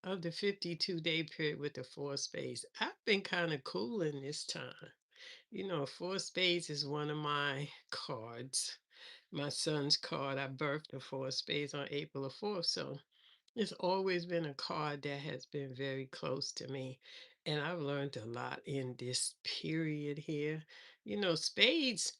of the 52-day period with the four spades, I've been kind of cool in this time. Four spades is one of my cards. My son's card. I birthed the four spades on April the 4th. So it's always been a card that has been very close to me. And I've learned a lot in this period here. Spades,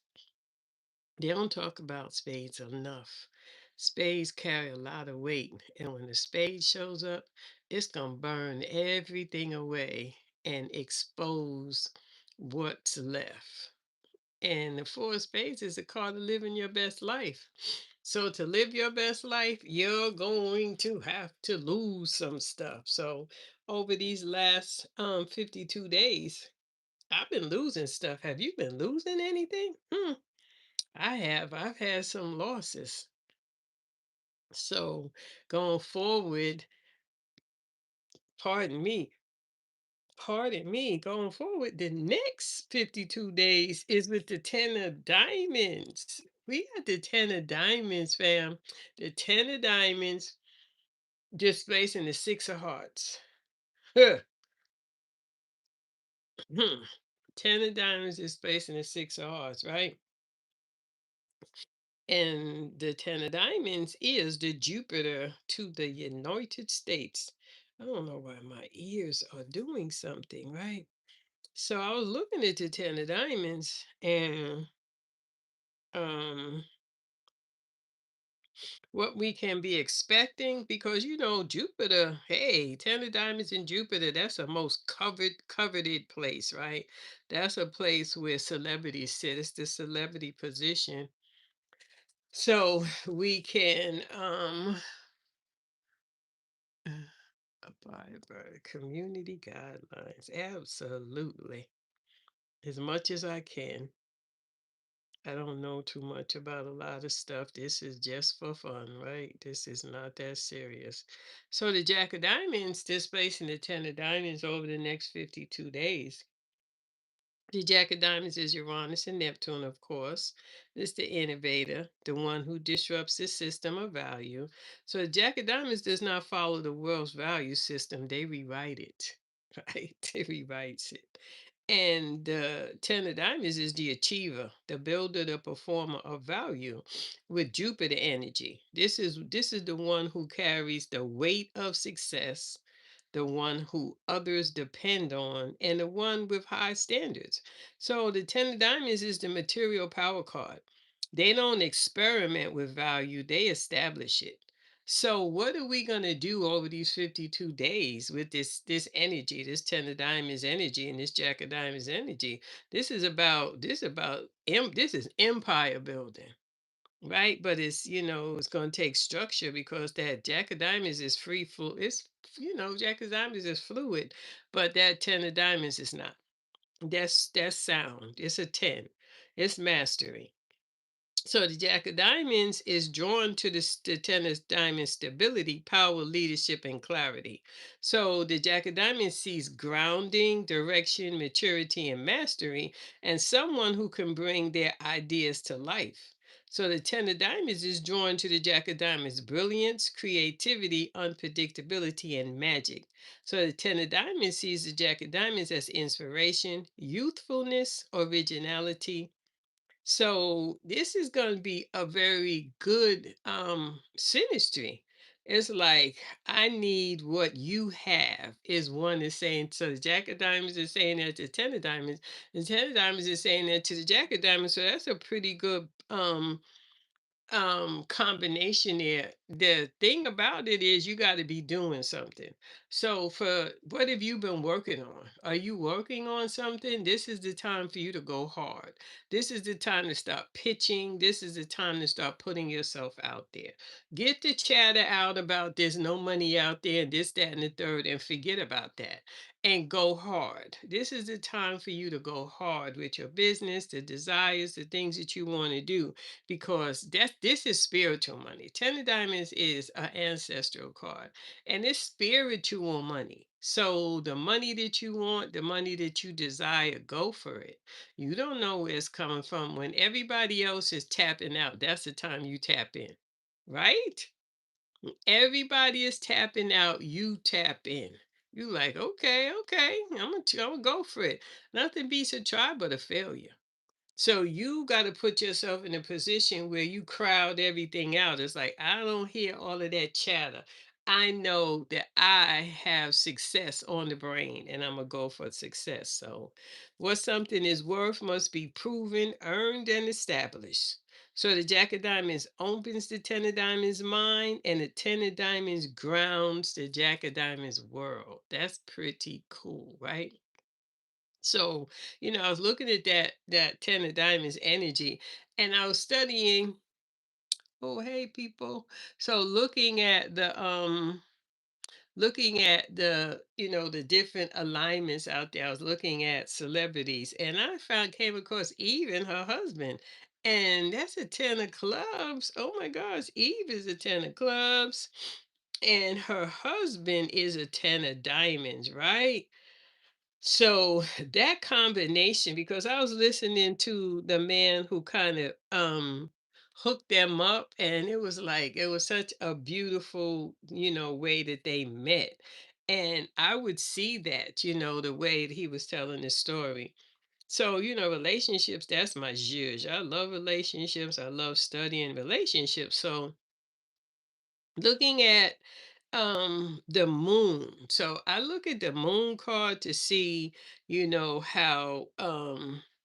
they don't talk about spades enough. Spades carry a lot of weight. And when the spade shows up, it's going to burn everything away and expose what's left. And the four of spades is a card of living your best life. So to live your best life, you're going to have to lose some stuff. So over these last 52 days, I've been losing stuff. Have you been losing anything? I have. I've had some losses. So going forward, pardon me, going forward, the next 52 days is with the 10 of diamonds. We got the 10 of diamonds, fam. The 10 of diamonds displacing the six of hearts. Huh. 10 of diamonds displacing the six of hearts, right? And the 10 of diamonds is the Jupiter to the United States. I don't know why my ears are doing something, right? So I was looking at the 10 of diamonds and um what we can be expecting because Jupiter, hey, 10 of diamonds in Jupiter, that's a most coveted place, right? That's a place where celebrities sit. It's the celebrity position. So we can abide by community guidelines. Absolutely. As much as I can. I don't know too much about a lot of stuff. This is just for fun, right? This is not that serious. So the Jack of Diamonds displacing the Ten of Diamonds over the next 52 days. The Jack of Diamonds is Uranus and Neptune, of course. It's the innovator, the one who disrupts the system of value. So the Jack of Diamonds does not follow the world's value system. They rewrite it, right? They rewrites it. And the Ten of Diamonds is the achiever, the builder, the performer of value with Jupiter energy. This is the one who carries the weight of success, the one who others depend on, and the one with high standards. So the Ten of Diamonds is the material power card. They don't experiment with value, they establish it. So what are we gonna do over these 52 days with this energy, this Ten of Diamonds energy and this Jack of Diamonds energy? This is empire building. Right, but it's going to take structure because that Jack of Diamonds is free flow. Jack of Diamonds is fluid, but that Ten of Diamonds is not. That's sound. It's a 10. It's mastery. So the Jack of Diamonds is drawn to the Ten of Diamonds stability, power, leadership, and clarity. So the Jack of Diamonds sees grounding, direction, maturity, and mastery, and someone who can bring their ideas to life. So the Ten of Diamonds is drawn to the Jack of Diamonds brilliance, creativity, unpredictability, and magic. So the Ten of Diamonds sees the Jack of Diamonds as inspiration, youthfulness, originality, so this is going to be a very good synastry. It's like I need what you have is one is saying, so the Jack of Diamonds is saying that to Ten of Diamonds, and Ten of Diamonds is saying that to the Jack of Diamonds. So that's a pretty good combination there. The thing about it is you got to be doing something. So for what have you been working on? Are you working on something? This is the time for you to go hard. This is the time to start pitching. This is the time to start putting yourself out there. Get the chatter out about there's no money out there, this, that, and the third, and forget about that. And go hard. This is the time for you to go hard with your business, the desires, the things that you want to do, because this is spiritual money. Ten of Diamonds is an ancestral card, and it's spiritual money. So the money that you want, the money that you desire, go for it. You don't know where it's coming from. When everybody else is tapping out, that's the time you tap in, right? Everybody is tapping out, you tap in. You like, okay, okay, I'm gonna go for it. Nothing beats a try but a failure. So you got to put yourself in a position where you crowd everything out. It's like, I don't hear all of that chatter. I know that I have success on the brain and I'm going to go for success. So, what something is worth must be proven, earned, and established. So, the Jack of Diamonds opens the Ten of Diamonds mind, and the Ten of Diamonds grounds the Jack of Diamonds world. That's pretty cool, right? So, I was looking at that Ten of Diamonds energy, and I was studying. Oh, hey, people. So, looking at the different alignments out there. I was looking at celebrities, and I came across Eve and her husband, and that's a Ten of Clubs. Oh my gosh, Eve is a Ten of Clubs, and her husband is a Ten of Diamonds, right? So that combination, because I was listening to the man who kind of hooked them up, and it was like it was such a beautiful, way that they met. And I would see that, the way that he was telling the story. So, relationships, that's my zhuzh. I love relationships. I love studying relationships. So looking at the moon, so I look at the moon card to see how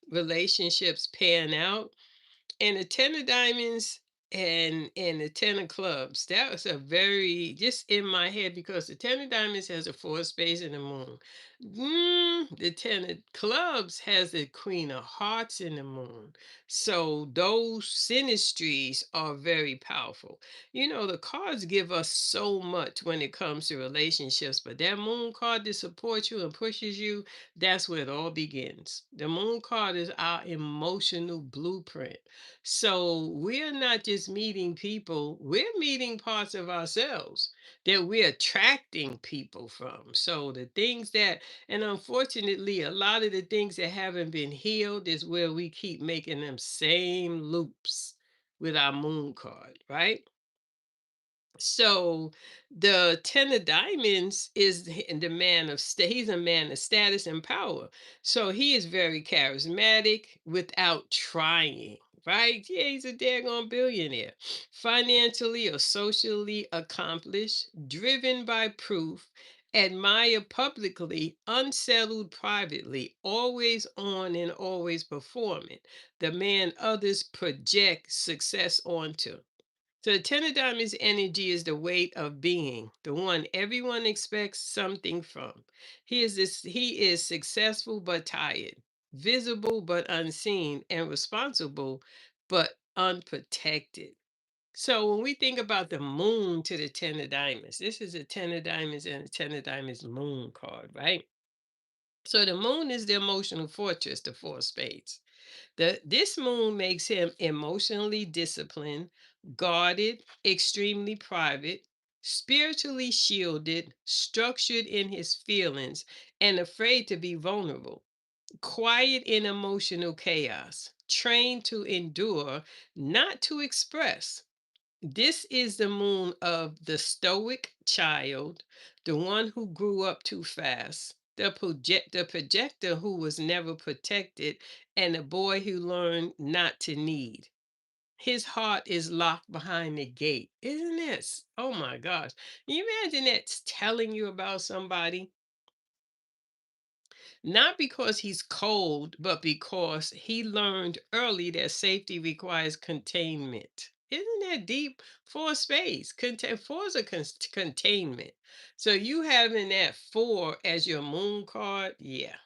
relationships pan out, and the Ten of Diamonds and the Ten of Clubs. That was a very just in my head because the Ten of Diamonds has a four space in the moon. The Ten of Clubs has the Queen of Hearts in the moon. So those synastries are very powerful. The cards give us so much when it comes to relationships, but that moon card that supports you and pushes you, that's where it all begins. The moon card is our emotional blueprint. So we're not just meeting people, we're meeting parts of ourselves that we're attracting people from. So the things that, and unfortunately, a lot of the things that haven't been healed is where we keep making them same loops with our moon card, right? So the Ten of Diamonds is the man of he's a man of status and power. So he is very charismatic without trying. Right? Yeah, he's a daggone billionaire. Financially or socially accomplished, driven by proof, admired publicly, unsettled privately, always on and always performing. The man others project success onto. So the Ten of Diamonds energy is the weight of being, the one everyone expects something from. He is successful but tired, visible but unseen, and responsible but unprotected. So when we think about the moon to the Ten of Diamonds, this is a Ten of Diamonds and a Ten of Diamonds moon card, right? So the moon is the emotional fortress, the four of spades. This moon makes him emotionally disciplined, guarded, extremely private, spiritually shielded, structured in his feelings, and afraid to be vulnerable, quiet in emotional chaos, trained to endure, not to express. This is the moon of the stoic child, the one who grew up too fast, the projector who was never protected, and the boy who learned not to need. His heart is locked behind the gate. Isn't this? Oh my gosh. Can you imagine that telling you about somebody? Not because he's cold, but because he learned early that safety requires containment. Isn't that deep? For space. Four is a containment. So you having that four as your moon card, yeah.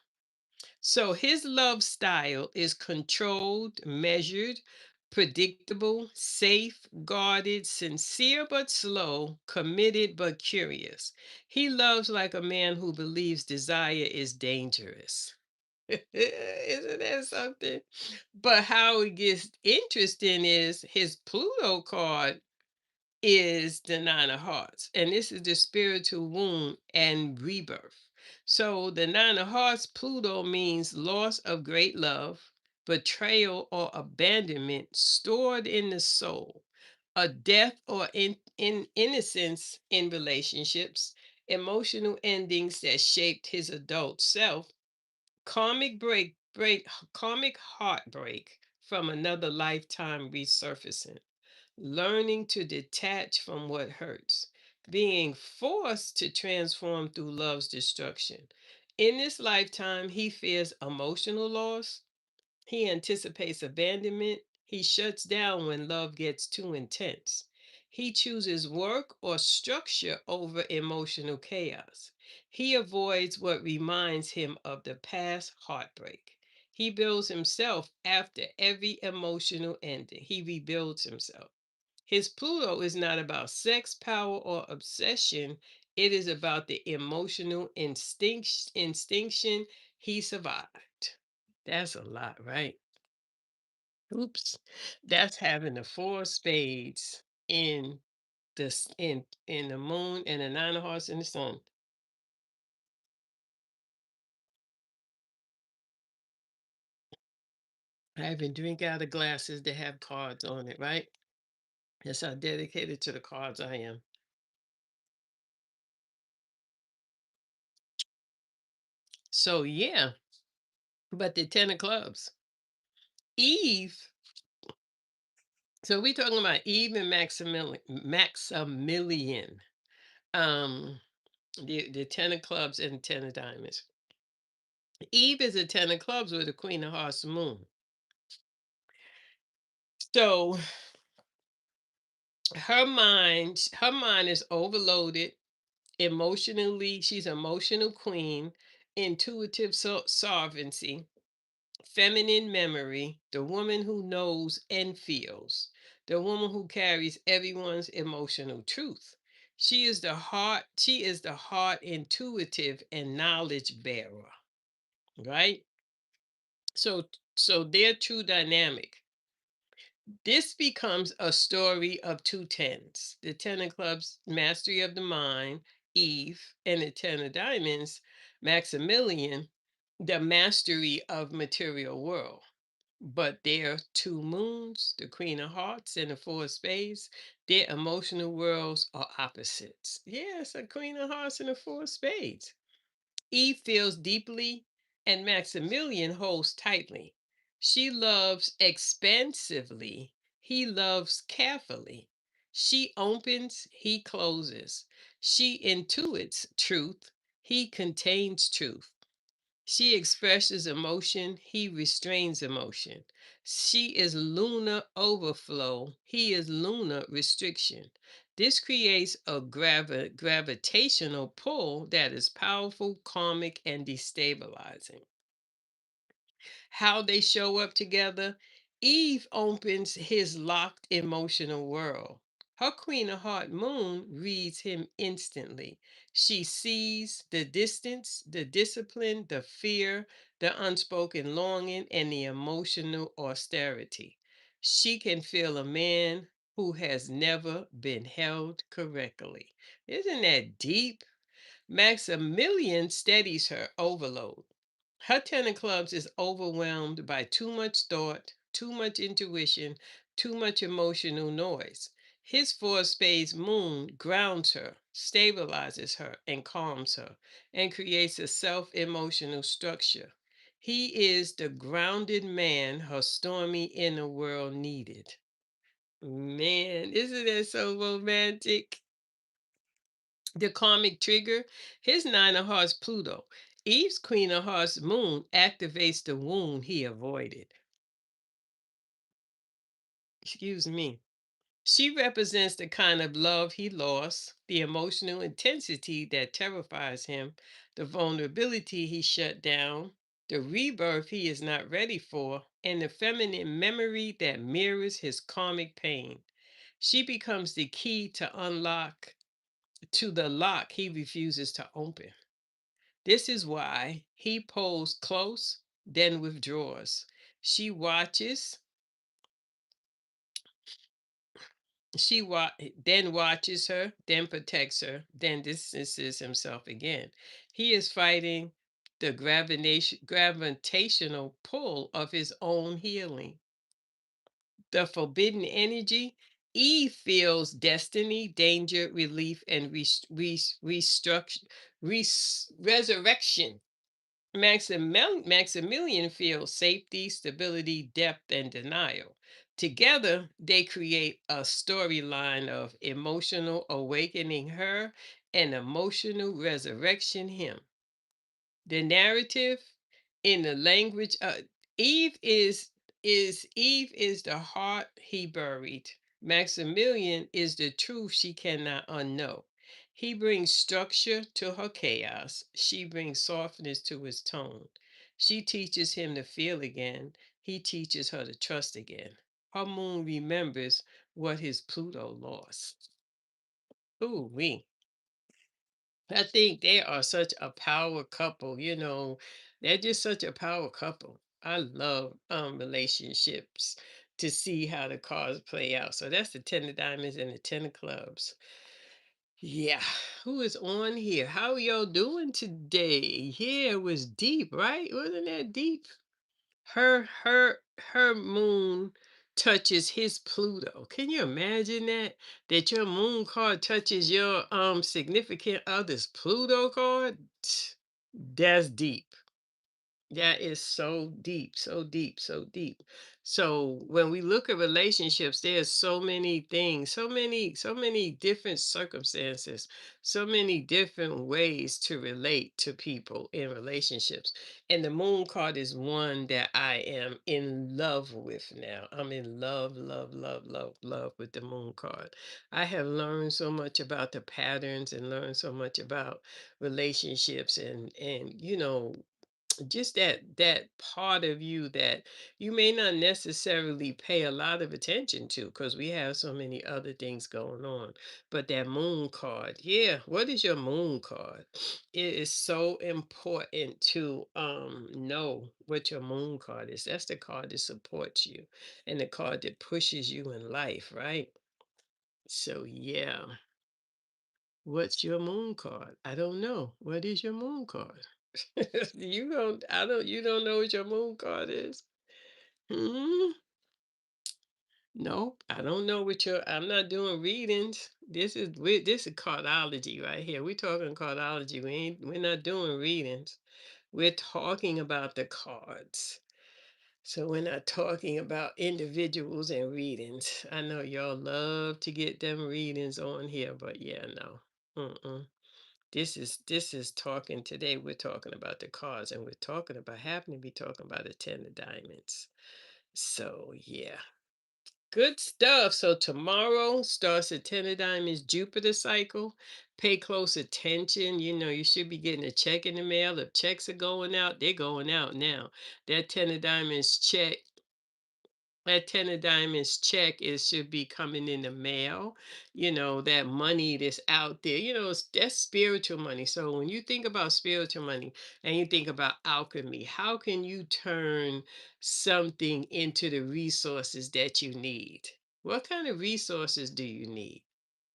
So his love style is controlled, measured, predictable, safe, guarded, sincere but slow, committed but curious. He loves like a man who believes desire is dangerous. Isn't that something? But how it gets interesting is his Pluto card is the Nine of Hearts, and this is the spiritual wound and rebirth. So, the Nine of Hearts, Pluto means loss of great love, betrayal, or abandonment stored in the soul. a death or in innocence in relationships, emotional endings that shaped his adult self, karmic karmic heartbreak from another lifetime resurfacing, learning to detach from what hurts, being forced to transform through love's destruction. In this lifetime, he fears emotional loss, he anticipates abandonment. He shuts down when love gets too intense. He chooses work or structure over emotional chaos. He avoids what reminds him of the past heartbreak. He builds himself after every emotional ending. He rebuilds himself. His Pluto is not about sex, power, or obsession. It is about the emotional instinction he survived. That's a lot, right? Oops. That's having the four spades in in the moon and the nine of hearts in the sun. I even drink out of glasses that have cards on it, right? That's how dedicated to the cards I am. So yeah, but the ten of clubs. Eve. So we talking about Eve and Maximilian. Um the ten of clubs and ten of diamonds. Eve is a ten of clubs with a queen of hearts moon. So her mind is overloaded emotionally. She's emotional queen, intuitive sovereignty, feminine memory, the woman who knows and feels, the woman who carries everyone's emotional truth. She is the heart intuitive and knowledge bearer, right? So their true dynamic. This becomes a story of two tens. The ten of clubs, mastery of the mind, Eve, and the ten of diamonds, Maximilian, the mastery of material world. But their two moons, the queen of hearts and the four of spades, their emotional worlds are opposites. Yes, a queen of hearts and a four of spades. Eve feels deeply, and Maximilian holds tightly. She loves expansively. He loves carefully. She opens, he closes. She intuits truth. He contains truth. She expresses emotion. He restrains emotion. She is lunar overflow. He is lunar restriction. This creates a gravitational pull that is powerful, karmic, and destabilizing. How they show up together. Eve opens his locked emotional world. Her Queen of Heart moon reads him instantly. She sees the distance, the discipline, the fear, the unspoken longing, and the emotional austerity. She can feel a man who has never been held correctly. Isn't that deep? Maximilian steadies her overload. Her ten of clubs is overwhelmed by too much thought, too much intuition, too much emotional noise. His four of spades moon grounds her, stabilizes her, and calms her, and creates a self emotional structure. He is the grounded man her stormy inner world needed. Man, isn't that so romantic? The karmic trigger, his nine of hearts Pluto. Eve's queen of hearts moon activates the wound he avoided. Excuse me. She represents the kind of love he lost, the emotional intensity that terrifies him, the vulnerability he shut down, the rebirth he is not ready for, and the feminine memory that mirrors his karmic pain. She becomes the key to the lock he refuses to open. This is why he pulls close, then withdraws. She watches, then watches her, then protects her, then distances himself again. He is fighting the gravitational pull of his own healing. The forbidden energy, Eve feels destiny, danger, relief, and restructure, resurrection. Maximilian feels safety, stability, depth, and denial. Together, they create a storyline of emotional awakening her and emotional resurrection him. The narrative in the language Eve Eve is the heart he buried. Maximilian is the truth she cannot unknow. He brings structure to her chaos. She brings softness to his tone. She teaches him to feel again. He teaches her to trust again. Her moon remembers what his Pluto lost. Ooh, we. I think they are such a power couple, you know. They're just such a power couple. I love relationships to see how the cards play out. So that's the 10 of diamonds and the 10 of clubs. Yeah. Who is on here? How are y'all doing today? Yeah, it was deep, right? Wasn't that deep? Her moon touches his Pluto. Can you imagine that? That your moon card touches your significant other's Pluto card? That's deep. That is so deep, so deep, so deep. So when we look at relationships, there's so many things, so many different circumstances, so many different ways to relate to people in relationships. And the moon card is one that I am in love with now. I'm in love, love, love, love, love with the moon card. I have learned so much about the patterns and learned so much about relationships and just that part of you that you may not necessarily pay a lot of attention to because we have so many other things going on. But that moon card, yeah, what is your moon card? It is so important to know what your moon card is. That's the card that supports you and the card that pushes you in life, right? So yeah, what's your moon card? I don't know. What is your moon card? You don't know what your moon card is? Hmm? No, I don't know what your I'm not doing readings. This is cardology right here. We're talking cardology. We're not doing readings. We're talking about the cards. So we're not talking about individuals and readings. I know y'all love to get them readings on here, but yeah, no. Mm-mm. This is talking today. We're talking about the cards, and we're talking about happen to be talking about the 10 of diamonds. So yeah, good stuff. So tomorrow starts the 10 of diamonds Jupiter cycle. Pay close attention. You know, you should be getting a check in the mail. If checks are going out, they're going out now. That 10 of diamonds check that 10 of diamonds check is should be coming in the mail. That money that's out there, that's spiritual money. So when you think about spiritual money and you think about alchemy, how can you turn something into the resources that you need? What kind of resources do you need?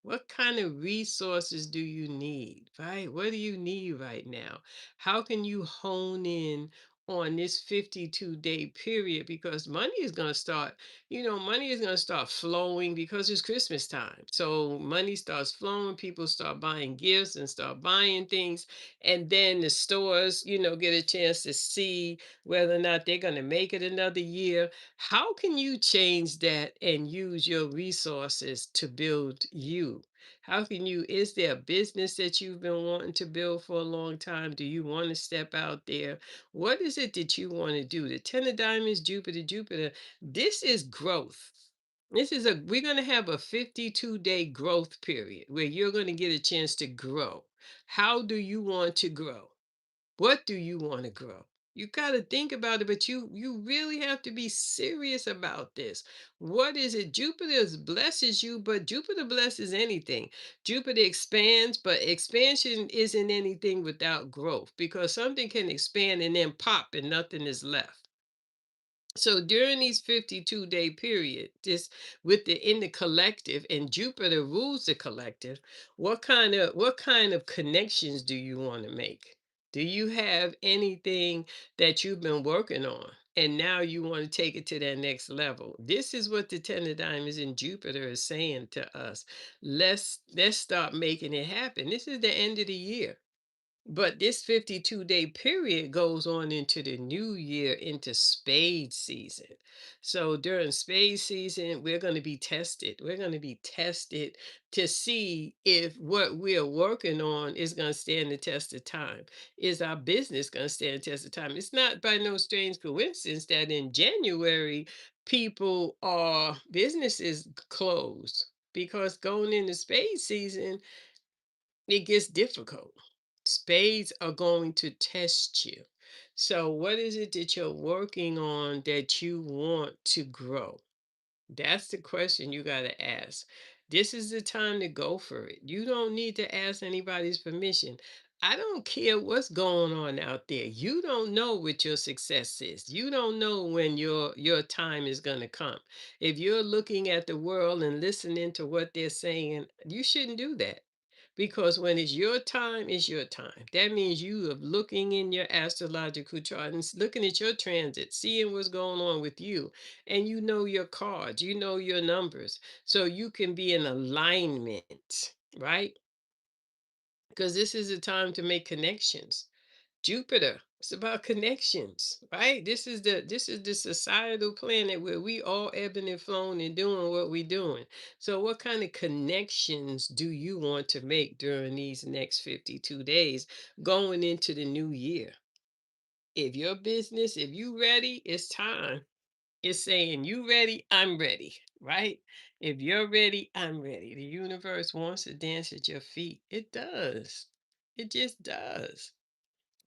What kind of resources do you need, right? What do you need right now? How can you hone in on this 52-day period? Because money is going to start flowing because it's Christmas time. So money starts flowing, people start buying gifts and start buying things. And then the stores, get a chance to see whether or not they're going to make it another year. How can you change that and use your resources to build you? How can you, is there a business that you've been wanting to build for a long time? Do you want to step out there? What is it that you want to do? The 10 of diamonds, Jupiter, this is growth. We're going to have a 52-day growth period where you're going to get a chance to grow. How do you want to grow? What do you want to grow? You got to think about it, but you really have to be serious about this. What is it? Blesses you, but Jupiter blesses anything. Jupiter expands, but expansion isn't anything without growth because something can expand and then pop and nothing is left. So during these 52-day period, this with the in the collective and Jupiter rules the collective, what kind of connections do you want to make? Do you have anything that you've been working on? and now you want to take it to that next level. This is what the Ten of Diamonds in Jupiter is saying to us. Let's start making it happen. This is the end of the year. But this 52-day period goes on into the new year, into spade season. So during spade season, we're going to be tested. We're going to be tested to see if what we are working on is going to stand the test of time. Is our business going to stand the test of time? It's not by no strange coincidence that in January, people are businesses closed because going into spade season, it gets difficult. Spades are going to test you. So, what is it that you're working on that you want to grow? That's the question you got to ask. This is the time to go for it. You don't need to ask anybody's permission. I don't care what's going on out there. You don't know what your success is. You don't know when your time is going to come. If you're looking at the world and listening to what they're saying, you shouldn't do that. Because when it's your time, it's your time. That means you are looking in your astrological chart and looking at your transit, seeing what's going on with you, and you know your cards, you know your numbers, so you can be in alignment, right? Because this is a time to make connections. Jupiter, it's about connections, right? This is the societal planet where we all ebbing and flowing and doing what we're doing. So what kind of connections do you want to make during these next 52 days going into the new year? If your business, if you ready, it's time. It's saying, you ready, I'm ready, right? If you're ready, I'm ready. The universe wants to dance at your feet. It does. It just does.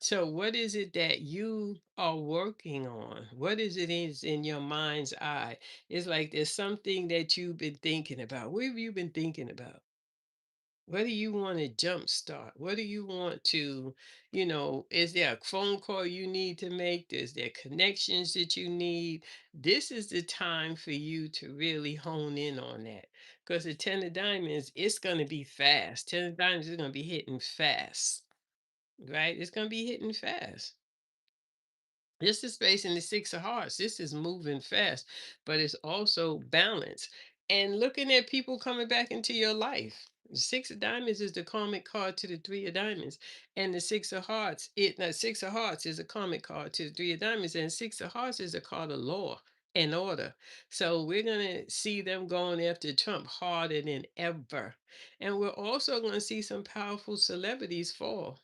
So, what is it that you are working on? What is in your mind's eye? It's like there's something that you've been thinking about. What have you been thinking about? What do you want to jumpstart? What do you want to, is there a phone call you need to make? Is there connections that you need? This is the time for you to really hone in on that. Because the Ten of Diamonds, it's going to be fast. Ten of Diamonds is going to be hitting fast, right? It's going to be hitting fast. This is facing the Six of Hearts. This is moving fast, but it's also balance. And looking at people coming back into your life. The Six of Diamonds is the karmic card to the Three of Diamonds. And the Six of Hearts, Six of Hearts is a karmic card to the Three of Diamonds. And Six of Hearts is a card of law and order. So we're going to see them going after Trump harder than ever. And we're also going to see some powerful celebrities fall.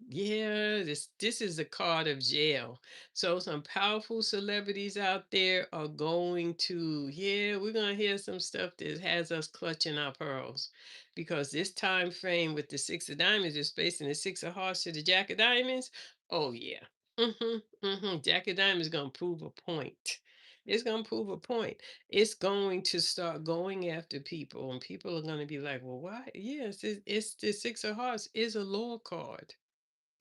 This is a card of jail. So some powerful celebrities out there are going to, we're gonna hear some stuff that has us clutching our pearls. Because this time frame with the Six of Diamonds is facing the Six of Hearts to the Jack of Diamonds. Oh yeah. Jack of Diamonds is gonna prove a point. It's gonna prove a point. It's going to start going after people, and people are going to be like, well, why? Yes, it's the Six of Hearts is a law card.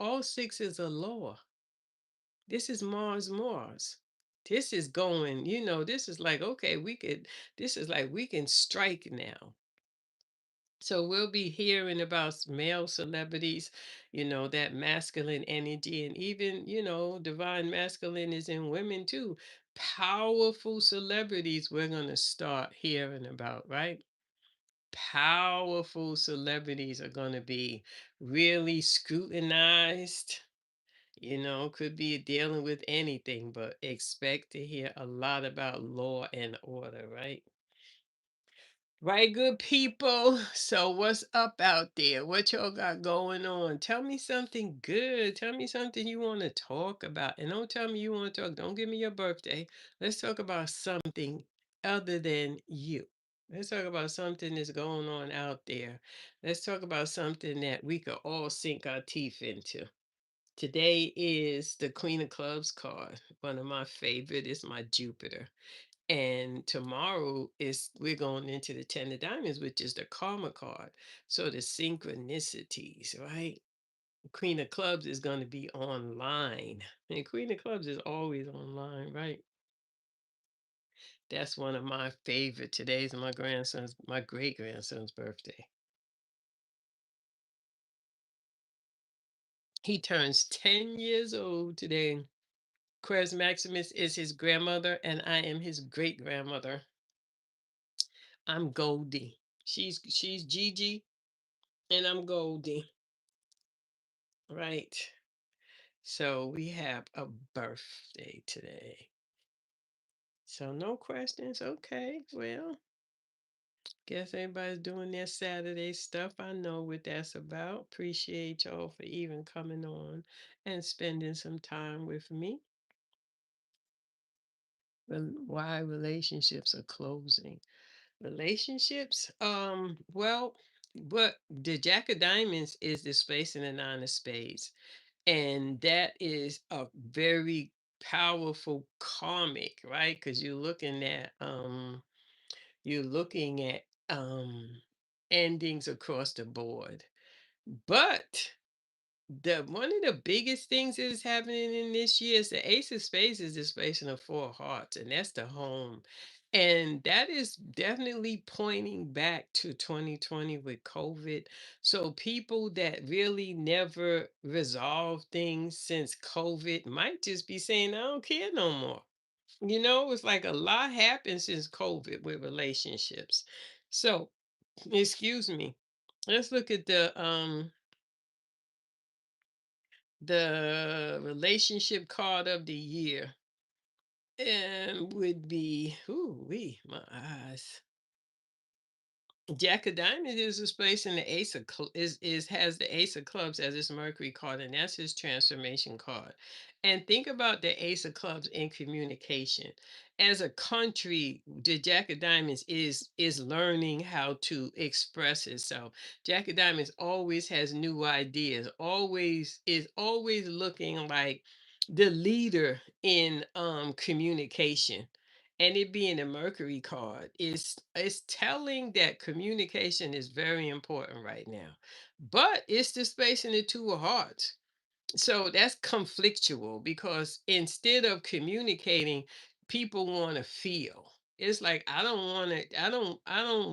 All six is a law. This is Mars. This is going, this is like, okay, this is like we can strike now. So we'll be hearing about male celebrities, that masculine energy, and even, divine masculine is in women too. Powerful celebrities we're going to start hearing about, right? Powerful celebrities are going to be really scrutinized. Could be dealing with anything, but expect to hear a lot about law and order, right? Right, good people. So, what's up out there? What y'all got going on? Tell me something good. Tell me something you want to talk about. And don't tell me you want to talk. Don't give me your birthday. Let's talk about something other than you. Let's talk about something that's going on out there. Let's talk about something that we could all sink our teeth into. Today is the Queen of Clubs card. One of my favorite is my Jupiter. And tomorrow is we're going into the Ten of Diamonds, which is the karma card. So the synchronicities, right? Queen of Clubs is going to be online. And Queen of Clubs is always online, right? That's one of my favorite. Today's my great grandson's birthday. He turns 10 years old today. Quercus Maximus is his grandmother, and I am his great grandmother. I'm Goldie. She's Gigi, and I'm Goldie. Right. So we have a birthday today. So no questions. Okay. Well, guess everybody's doing their Saturday stuff. I know what that's about. Appreciate y'all for even coming on and spending some time with me. Why relationships are closing. Relationships, well, but the Jack of Diamonds is displacing the Nine of Spades. And that is a very powerful karmic, right? Because you're looking at endings across the board. But the one of the biggest things that is happening in this year is the Ace of Spades is displacing the Four of Hearts, and that's the home. And that is definitely pointing back to 2020 with COVID. So people that really never resolved things since COVID might just be saying, I don't care no more. It's like a lot happened since COVID with relationships. So, excuse me. Let's look at the relationship card of the year. And would be, ooh, my eyes. Jack of Diamonds is his place in the is has the Ace of Clubs as his Mercury card, and that's his transformation card. And think about the Ace of Clubs in communication. As a country, the Jack of Diamonds is learning how to express itself. Jack of Diamonds always has new ideas, always looking like the leader in communication, and it being a Mercury card is telling that communication is very important right now. But it's the space in the Two of Hearts. So that's conflictual because instead of communicating, people want to feel. It's like I don't want to, I don't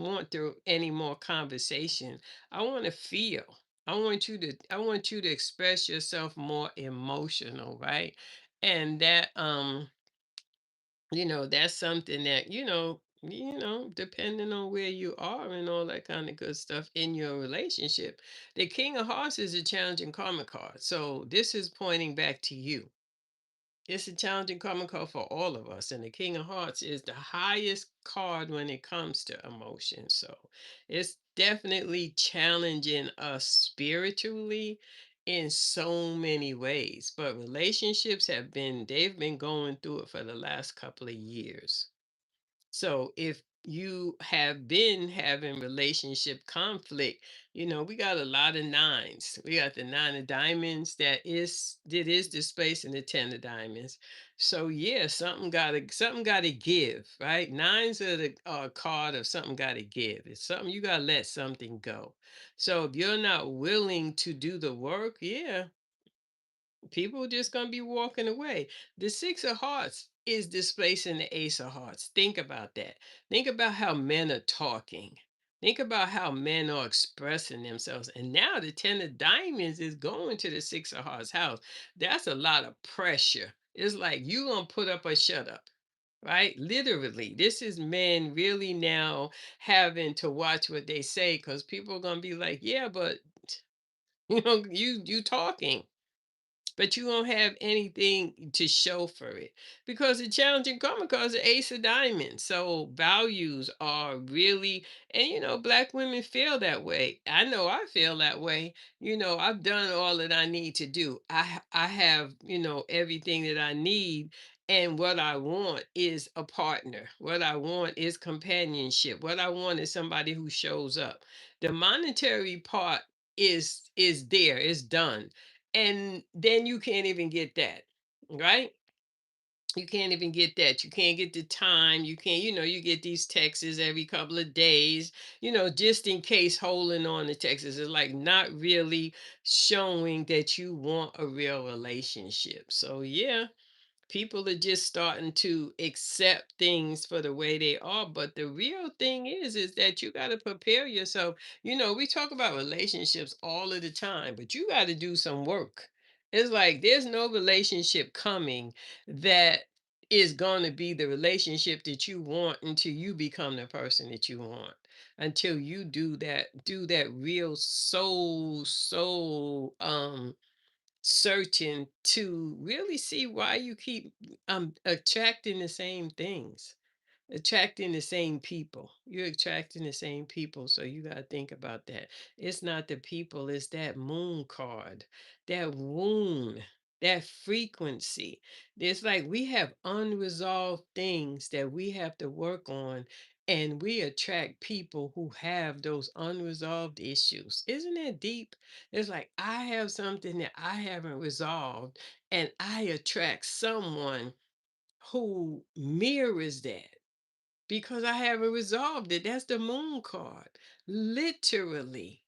want to any more conversation. I want to feel. I want you to express yourself more emotional, right? And that that's something that depending on where you are and all that kind of good stuff in your relationship. The King of Hearts is a challenging karma card, so this is pointing back to you. It's a challenging karma card for all of us, and the King of Hearts is the highest card when it comes to emotion. So it's definitely challenging us spiritually in so many ways. But relationships they've been going through it for the last couple of years. So if you have been having relationship conflict, we got a lot of nines. We got the nine of diamonds that is displacing the ten of diamonds. So yeah, something gotta give, right? Nines are the card of something gotta give. It's something you gotta let something go. So if you're not willing to do the work, yeah, people just gonna be walking away. The Six of Hearts is displacing the Ace of Hearts. Think about that. Think about how men are talking. Think about how men are expressing themselves. And now the Ten of Diamonds is going to the Six of Hearts house. That's a lot of pressure. It's like you gonna put up or shut up. Right? Literally. This is men really now having to watch what they say because people are gonna be like, yeah, but you talking, but you won't have anything to show for it because the challenging karma cards are ace of diamonds. So values are really, and black women feel that way. I know I feel that way. I've done all that I need to do. I have everything that I need. And what I want is a partner. What I want is companionship. What I want is somebody who shows up. The monetary part is there, is done, and then you can't even get that, right? You can't even get that. You can't get the time. You can't, you get these texts every couple of days, just in case, holding on to texts is like not really showing that you want a real relationship. So yeah, people are just starting to accept things for the way they are, but the real thing is that you got to prepare yourself. We talk about relationships all of the time, but you got to do some work. It's like there's no relationship coming that is going to be the relationship that you want until you become the person that you want. Until you do that real soul searching to really see why you keep attracting the same things, attracting the same people. You're attracting the same people. So you got to think about that. It's not the people, it's that moon card, that wound, that frequency. It's like we have unresolved things that we have to work on. And we attract people who have those unresolved issues. Isn't that deep? It's like I have something that I haven't resolved, and I attract someone who mirrors that because I haven't resolved it. That's the moon card, literally.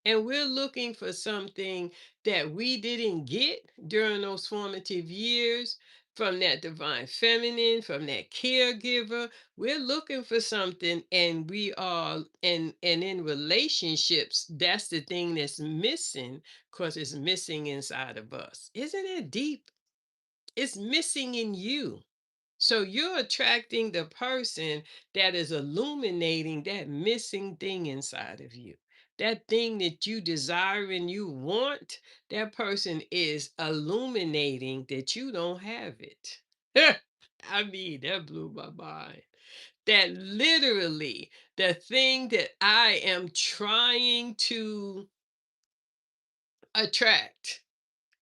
And we're looking for something that we didn't get during those formative years from that divine feminine, from that caregiver. We're looking for something, and we are, and in relationships, that's the thing that's missing because it's missing inside of us. Isn't it deep? It's missing in you. So you're attracting the person that is illuminating that missing thing inside of you. That thing that you desire and you want, that person is illuminating that you don't have it. I mean, that blew my mind. That literally the thing that I am trying to attract,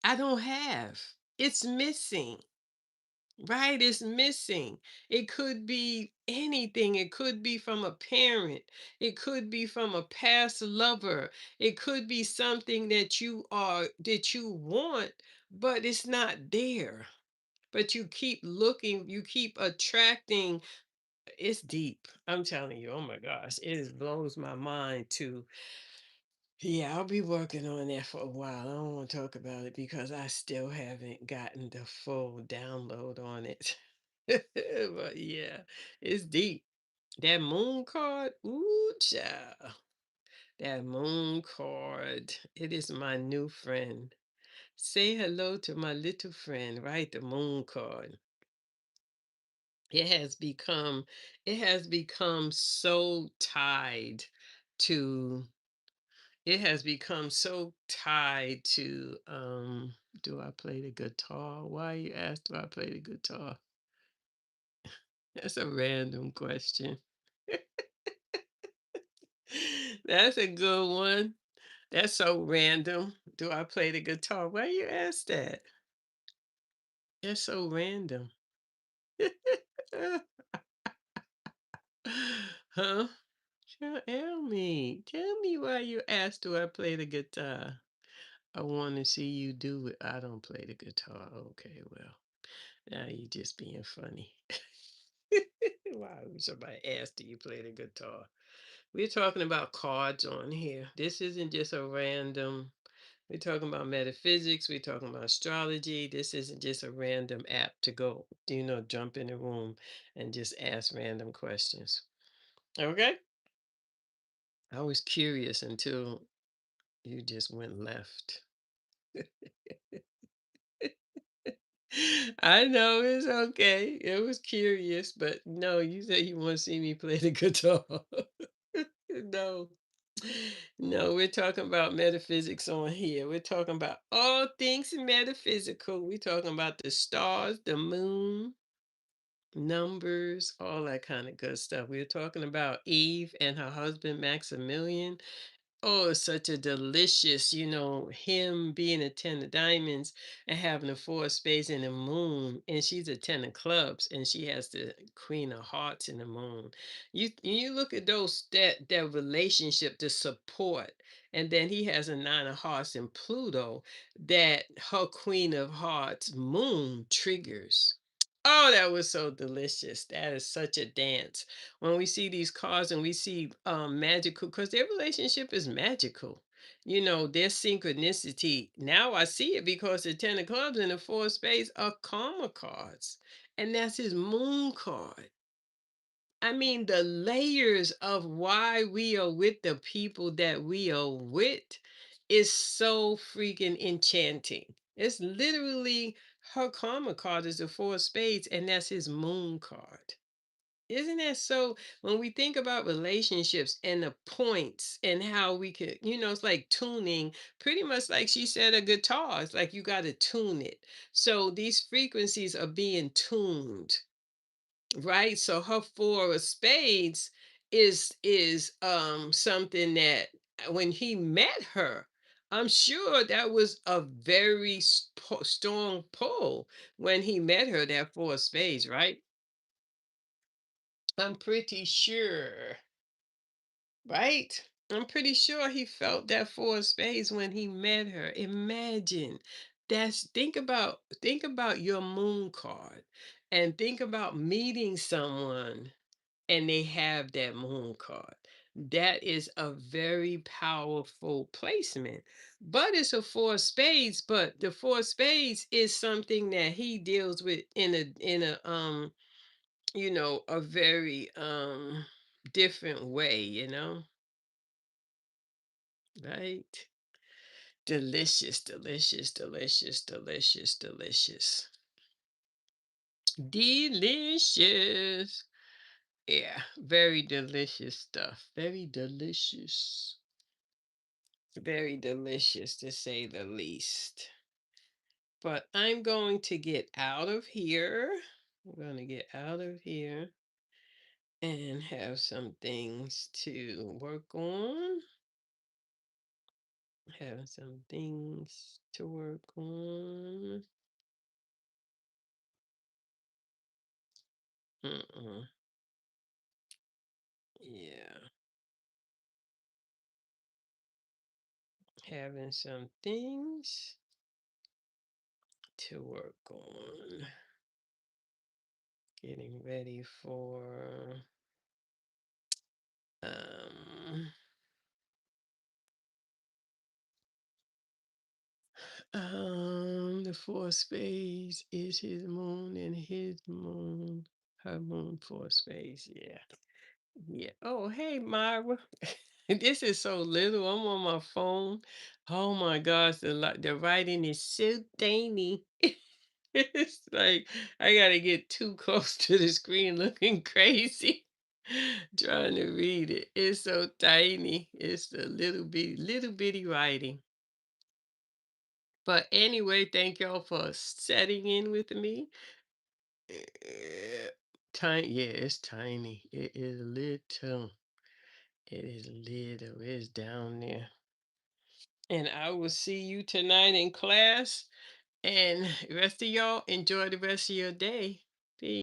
I don't have. It's missing. Right, it's missing. It could be anything. It could be from a parent. It could be from a past lover. It could be something that you want, but it's not there. But you keep looking, you keep attracting. It's deep. I'm telling you, oh my gosh, it is blows my mind to. Yeah, I'll be working on that for a while. I don't want to talk about it because I still haven't gotten the full download on it. But yeah, it's deep. That moon card, ooh, child. That moon card. It is my new friend. Say hello to my little friend, right? The moon card. It has become, it has become so tied to it has become so tied to do I play the guitar? Why you ask do I play the guitar? That's a random question. That's a good one. That's so random. Do I play the guitar? Why you ask that? That's so random. Huh? Tell me. Tell me why you asked do I play the guitar? I want to see you do it. I don't play the guitar. Okay, well. Now you just being funny. Why would somebody ask do you play the guitar? We're talking about cards on here. This isn't just a random. We're talking about metaphysics. We're talking about astrology. This isn't just a random app to go, jump in the room and just ask random questions. Okay? I was curious until you just went left. I know it's okay. It was curious, but no, you said you want to see me play the guitar. No, no, we're talking about metaphysics on here. We're talking about all things metaphysical. We're talking about the stars, the moon, numbers, all that kind of good stuff. We're talking about Eve and her husband Maximilian. Oh, it's such a delicious, him being a 10 of diamonds and having a four of spades in the moon. And she's a 10 of clubs and she has the queen of hearts in the moon. You look at that relationship, the support, and then he has a nine of hearts in Pluto that her queen of hearts moon triggers. Oh, that was so delicious. That is such a dance when we see these cars and we see magical because their relationship is magical, their synchronicity. Now I see it because the 10 of clubs and the four of spades are karma cards, and that's his moon card. I mean, the layers of why we are with the people that we are with is so freaking enchanting. It's literally her karma card is the four of spades, and that's his moon card. Isn't that so? When we think about relationships and the points and how we could, it's like tuning, pretty much like she said, a guitar. It's like you got to tune it. So these frequencies are being tuned, right? So her four of spades is something that when he met her, I'm sure that was a very strong pull when he met her, that four of spades, right? I'm pretty sure, right? I'm pretty sure he felt that four of spades when he met her. Imagine. Think about your moon card and think about meeting someone and they have that moon card. That is a very powerful placement. But it's a four of spades, but the four of spades is something that he deals with in a very different way, right? Delicious, delicious, delicious, delicious, delicious. Delicious. Yeah, very delicious stuff. Very delicious. Very delicious to say the least. But I'm going to get out of here. I'm going to get out of here and have some things to work on. Have some things to work on. Mm-mm. Yeah, having some things to work on. Getting ready for um the four of spades is his moon and his moon, her moon four of spades. Yeah. Yeah. Oh, hey, Myra. This is so little. I'm on my phone. Oh my gosh, the writing is so tiny. It's like I gotta get too close to the screen looking crazy trying to read it. It's so tiny. It's a little bitty writing. But anyway, thank y'all for setting in with me. Tiny, yeah, it's tiny. It is little. It is little. It's down there. And I will see you tonight in class. And the rest of y'all enjoy the rest of your day.